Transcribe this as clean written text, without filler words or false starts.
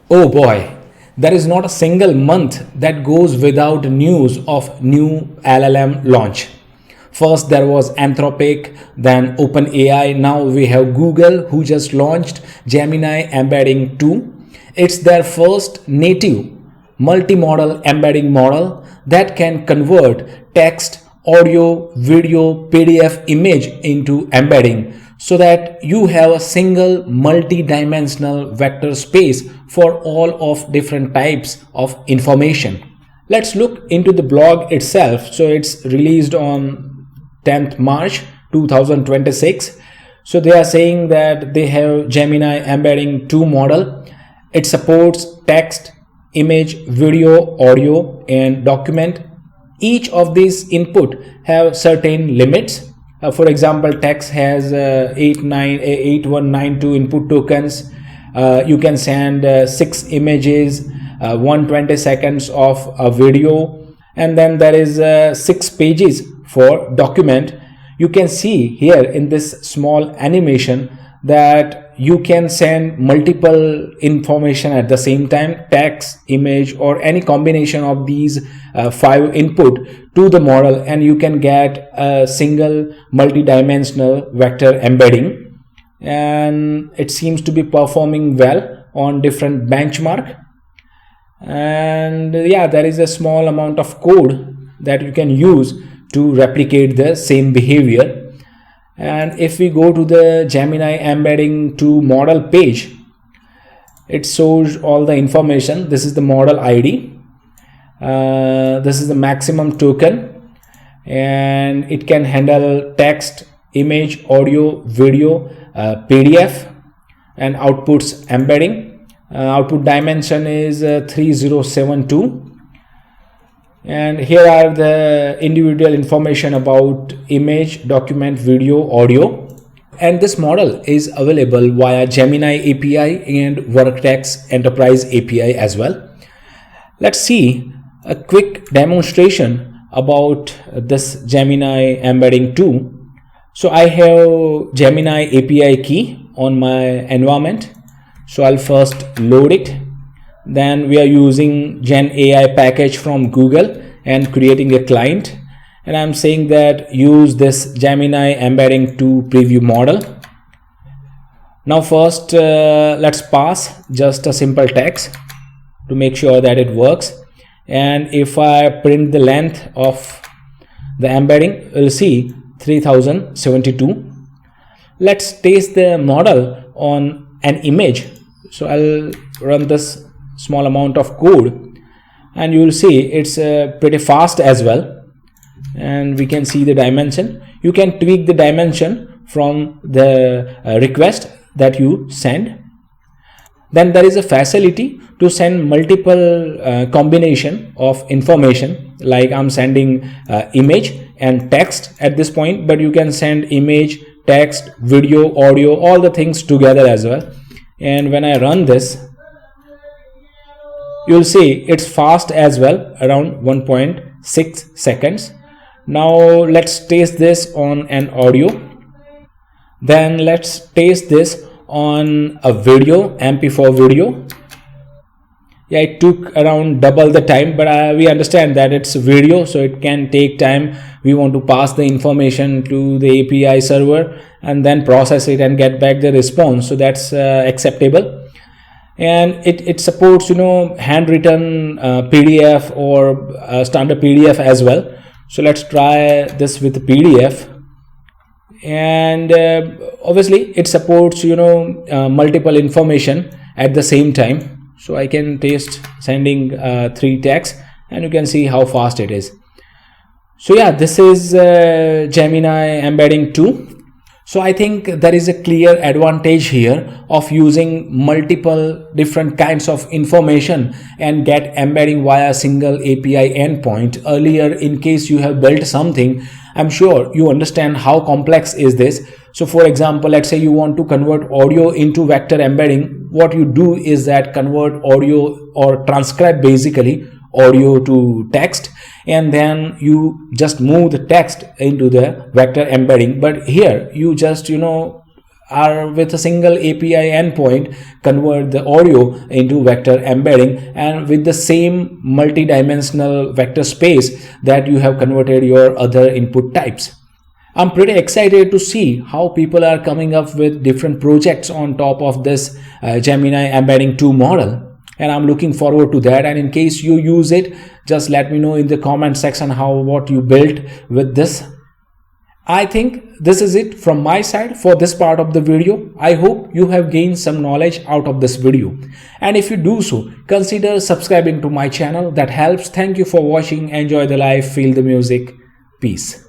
Oh boy, there is not a single month that goes without news of new LLM launch. First there was Anthropic, then OpenAI, now we have Google who just launched Gemini Embedding 2. It's their first native multimodal embedding model that can convert text, audio, video, PDF, image into embedding so that you have a single multi-dimensional vector space for all of different types of information. Let's look into the blog itself. So it's released on 10th March 2026. So they are saying that they have Gemini Embedding 2 model. It supports text, image, video, audio, and document. Each of these input have certain limits. For example, text has 8192 input tokens. You can send 6 images, 120 seconds of a video, and then there is 6 pages for document. You can see here in this small animation that you can send multiple information at the same time, text, image, or any combination of these 5 input to the model, and you can get a single multi-dimensional vector embedding. And it seems to be performing well on different benchmark. And yeah, there is a small amount of code that you can use to replicate the same behavior. And if we go to the Gemini Embedding 2 model page, it shows all the information. This is the model ID. This is the maximum token, and it can handle text, image, audio, video, PDF, and outputs embedding. Output dimension is 3072. And here are the individual information about image, document, video, audio. And this model is available via Gemini API and Vertex Enterprise API as well. Let's see a quick demonstration about this Gemini Embedding 2. So I have Gemini API key on my environment. So I'll first load it. Then we are using Gen AI package from Google and creating a client, and I'm saying that use this Gemini Embedding 2 preview model. Now first let's pass just a simple text to make sure that it works. And if I print the length of the embedding, we'll see 3072. Let's test the model on an image. So I'll run this small amount of code, and you will see it's pretty fast as well. And we can see the dimension. You can tweak the dimension from the request that you send. Then there is a facility to send multiple combination of information, like I'm sending image and text at this point, but you can send image, text, video, audio, all the things together as well. And when I run this, you'll see it's fast as well, around 1.6 seconds. Now let's test this on an audio. Then let's test this on a video, MP4 video. Yeah, it took around double the time, but we understand that it's video, so it can take time. We want to pass the information to the API server and then process it and get back the response, so that's acceptable. And it supports, handwritten PDF or standard PDF as well. So let's try this with PDF. And obviously it supports multiple information at the same time. So I can test sending 3 texts, and you can see how fast it is. So yeah, this is Gemini Embedding 2. So I think there is a clear advantage here of using multiple different kinds of information and get embedding via a single API endpoint. Earlier, in case you have built something, I'm sure you understand how complex is this. So for example, let's say you want to convert audio into vector embedding. What you do is that convert audio or transcribe basically audio to text, and then you just move the text into the vector embedding. But here you just are with a single API endpoint convert the audio into vector embedding, and with the same multi-dimensional vector space that you have converted your other input types. I'm pretty excited to see how people are coming up with different projects on top of this Gemini Embedding 2 model, and I'm looking forward to that. And in case you use it, just let me know in the comment section what you built with this. I think this is it from my side for this part of the video. I hope you have gained some knowledge out of this video. And if you do so, consider subscribing to my channel. That helps. Thank you for watching. Enjoy the life. Feel the music. Peace.